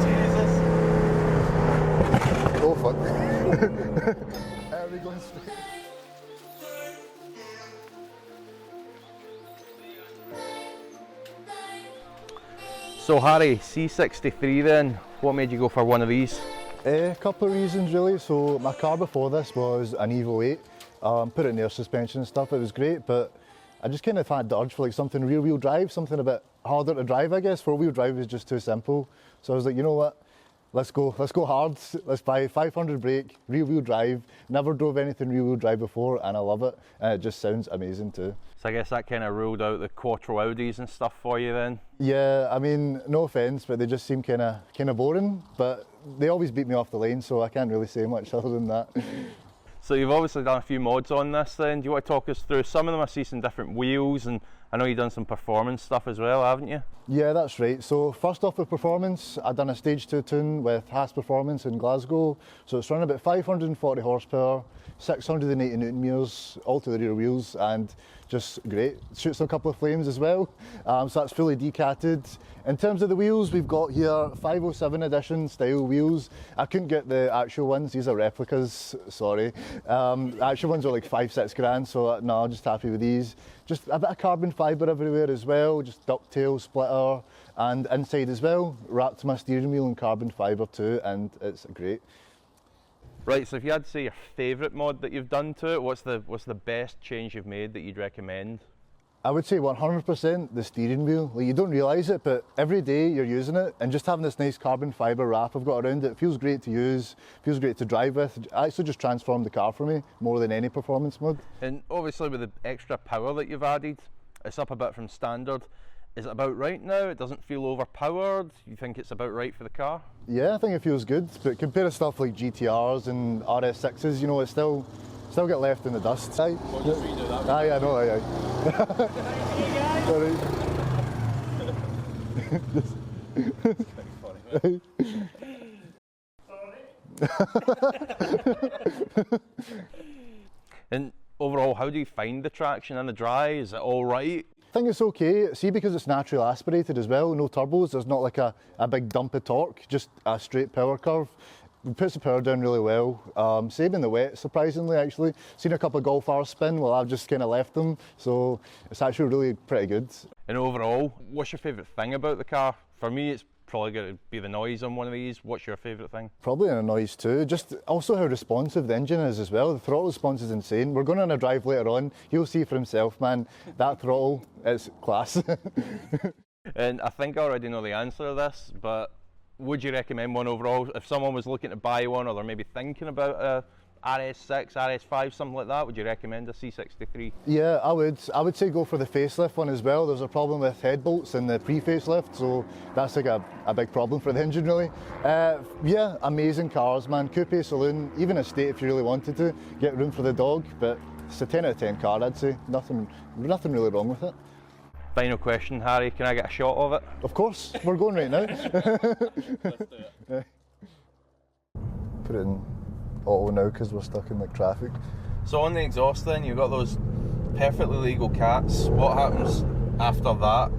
Jesus. Oh fuck. Are we going straight? So Harry, C63 then, what made you go for one of these? A couple of reasons really. So my car before this was an Evo 8. Put it in air suspension and stuff, it was great, but I just kind of had the urge for like something rear wheel drive, something a bit harder to drive I guess. Four wheel drive was just too simple. So I was like, you know what? Let's go hard. Let's buy 500 brake, rear wheel drive. Never drove anything rear wheel drive before and I love it. And it just sounds amazing too. So I guess that kind of ruled out the Quattro Audis and stuff for you then? Yeah, I mean, no offence, but they just seem kind of boring. But they always beat me off the lane, so I can't really say much other than that. So you've obviously done a few mods on this then. Do you want to talk us through some of them? I see some different wheels and I know you've done some performance stuff as well, haven't you? Yeah, that's right. So first off with performance, I've done a stage 2 tune with Haas Performance in Glasgow. So it's running about 540 horsepower, 680 newton meters, all to the rear wheels, and just great. Shoots a couple of flames as well. So that's fully decatted. In terms of the wheels, we've got here 507 edition style wheels. I couldn't get the actual ones, these are replicas, sorry. The actual ones are like 5-6 grand, so no, just happy with these. Just a bit of carbon fibre everywhere as well, just ducktail, splitter, and inside as well, wrapped my steering wheel in carbon fibre too, and it's great. Right, so if you had to say your favourite mod that you've done to it, what's the best change you've made that you'd recommend? I would say 100% the steering wheel. Like, you don't realise it, but every day you're using it, and just having this nice carbon fibre wrap I've got around it, feels great to use, feels great to drive with. It actually just transformed the car for me, more than any performance mod. And obviously with the extra power that you've added, it's up a bit from standard. Is it about right now? It doesn't feel overpowered? You think it's about right for the car? Yeah, I think it feels good, but compared to stuff like GTRs and RS6s, you know, it's still get left in the dust. Aye. Well, just redo that. Aye, I know, aye. Sorry. And overall, how do you find the traction in the dry? Is it all right? I think it's okay. See, because it's naturally aspirated as well, no turbos, there's not like a big dump of torque, just a straight power curve. It puts the power down really well. Same in the wet, surprisingly, actually. Seen a couple of Golf R's spin, well, I've just kind of left them, so it's actually really pretty good. And overall, what's your favourite thing about the car? For me, it's probably going to be the noise on one of these. What's your favourite thing? Probably in a noise too. Just also how responsive the engine is as well. The throttle response is insane. We're going on a drive later on. He'll see for himself, man. That throttle is class. And I think I already know the answer to this, but would you recommend one overall? If someone was looking to buy one, or they're maybe thinking about a RS6, RS5, something like that, would you recommend a C63? Yeah, I would say go for the facelift one as well. There's a problem with head bolts in the pre-facelift, so that's like a big problem for the engine really. Yeah, amazing cars, man. Coupe, saloon, even estate if you really wanted to, get room for the dog, but it's a 10 out of 10 car, I'd say. Nothing really wrong with it. Final question, Harry, can I get a shot of it? Of course, we're going right now. Let's do it. Put it in auto now because we're stuck in like traffic. So on the exhaust then, you've got those perfectly legal cats. What happens after that?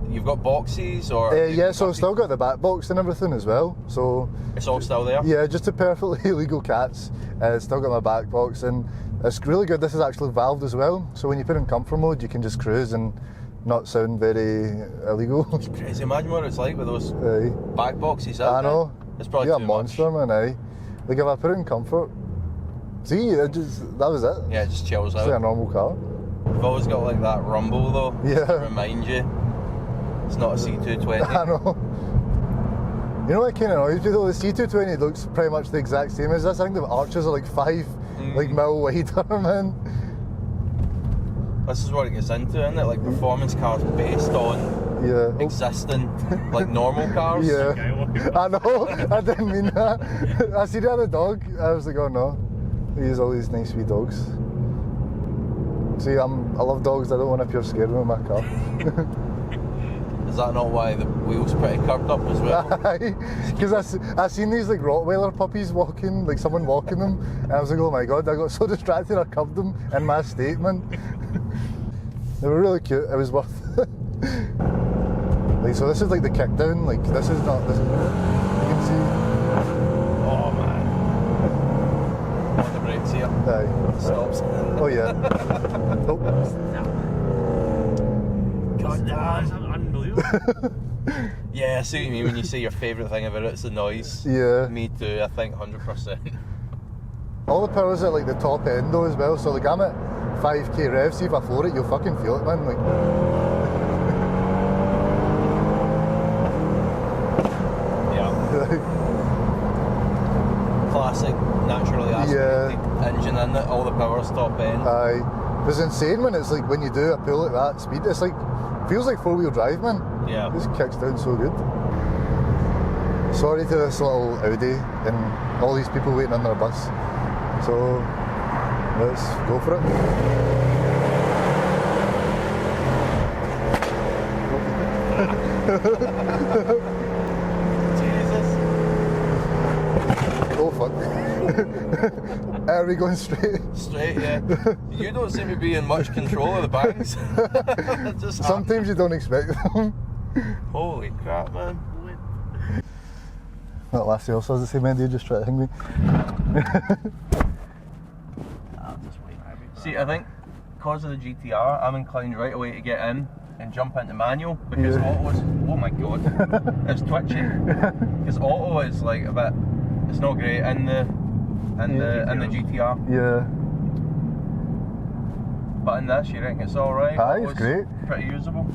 You've got boxes or? Yeah, so I've still got the back box and everything as well. So it's all still there? Yeah, just a perfectly legal cats. Still got my back box and it's really good. This is actually valved as well. So when you put in comfort mode, you can just cruise and not sound very illegal. It's crazy. Imagine what it's like with those Aye. back boxes out I know. there. It's probably You're a too monster, much. man, aye. Like if I put it in comfort, see, that was it. Yeah, it just chills It's out. like a normal car. You've always got like that rumble though. Yeah. To remind you. It's not a C220. I know. You know what kind of annoys me though? The C220 looks pretty much the exact same as this. I think the arches are like 5 mil wider, man. This is what it gets into, isn't it? Like performance cars based on existing like normal cars. Yeah. I know, I didn't mean that. I see the other dog, I was like, oh no. He has all these nice wee dogs. See, I love dogs, I don't want to appear scared with my car. Is that not why the wheel's pretty curved up as well? Because I seen these like Rottweiler puppies walking, like someone walking them, and I was like, oh my god, I got so distracted I curved them in my statement. They were really cute, it was worth it. Like, so this is like the kick down, like this is not, this is, you can see. Oh man. On the brakes here. Aye. Stops. Oh yeah. Oh. God, that's unbelievable. Yeah, I see what you mean when you say your favourite thing about it, it's the noise. Yeah. Me too, I think 100%. All the power's at like the top end though as well, so like I'm at 5k rev, see if I floor it, you'll fucking feel it, man. Like. Yeah. Classic, naturally aspirated engine in it, all the power's top end. Aye. It's insane when it's like when you do a pull at that speed, it's like, feels like 4-wheel drive, man. Yeah. This kicks down so good. Sorry to this little Audi and all these people waiting on their bus. So, let's go for it. Jesus. Oh fuck. Are we going straight? Straight, yeah. You don't seem to be in much control of the bangs. Just Sometimes you don't expect them. Holy crap, man. That lassie also has the same idea, just try to hang me. See, I think because of the GTR, I'm inclined right away to get in and jump into manual because auto is, oh my god, it's twitchy. Because auto is like a bit, it's not great in the GTR. Yeah. But in this, you reckon it's alright? Aye, it's great. Pretty usable.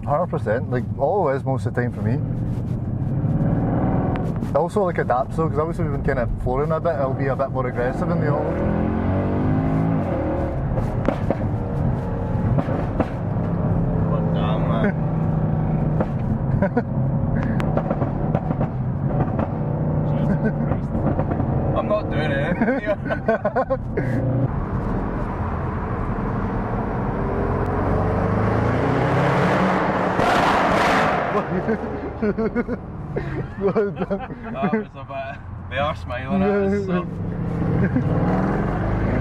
100%. Like, auto is most of the time for me. It also like adapts though, because obviously we've been kind of flooring a bit, it'll be a bit more aggressive in the auto. God damn, man. I'm not doing anything here. That was a bit. They are smiling at us. So.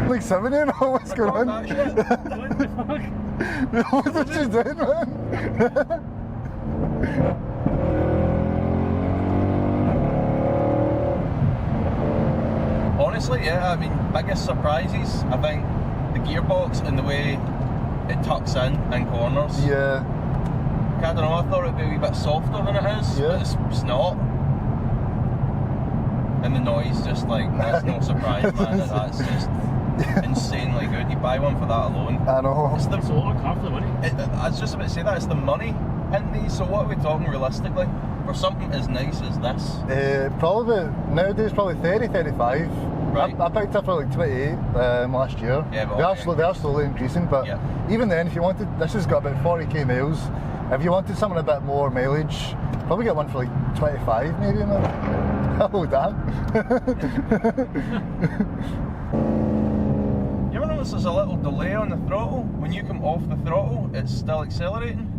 Like 7 in, what's going on? That shit. What the fuck? What did you do, man? Honestly, yeah, I mean, biggest surprises, I think the gearbox and the way it tucks in corners. Yeah. I don't know, I thought it'd be a wee bit softer than it is, Yeah. but it's not. And the noise, just like, that's no surprise, man. That's just insanely good. You buy one for that alone. I know. It's the, It's a lot of car for the money. I was just about to say that, it's the money in these, so what are we talking realistically? For something as nice as this? Probably, nowadays probably 30, 35. Right. I picked up for like 28 last year. Yeah, but they are slowly increasing, but Yeah. even then, if you wanted, this has got about 40k miles. If you wanted something a bit more mileage, probably get one for like 25 maybe, man. Oh damn. You ever notice there's a little delay on the throttle? When you come off the throttle, it's still accelerating?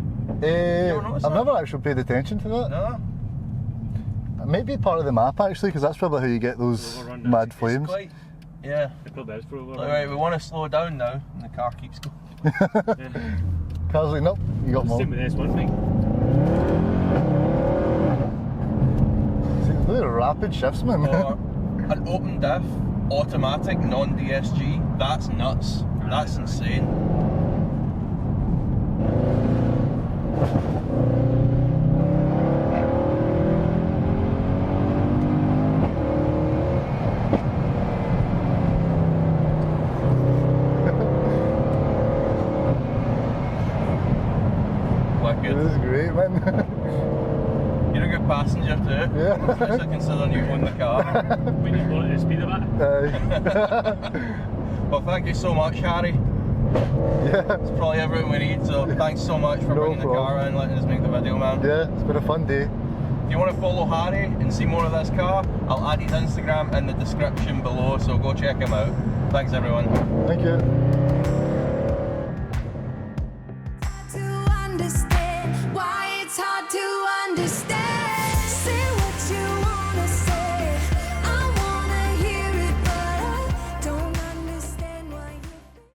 ever noticed I've that? never actually paid attention to that. No? It might be part of the map actually, because that's probably how you get those Overrun, mad it's flames. Quite, yeah. It probably is for over. Alright, we want to slow down now, and the car keeps going. Car's like, nope, you got more. Same with this one thing. See, really rapid shifts, man. Or an open diff, automatic, non-DSG, that's nuts. That's insane. This is great, man. You're a good passenger too. Yeah. Especially considering you own the car. We need to lower the speed a bit. Well, thank you so much, Harry. Yeah. It's probably everything we need, so thanks so much for No bringing the car problem. in, letting us make the video, man. Yeah, it's been a fun day. If you want to follow Harry and see more of this car, I'll add his Instagram in the description below, so go check him out. Thanks, everyone. Thank you.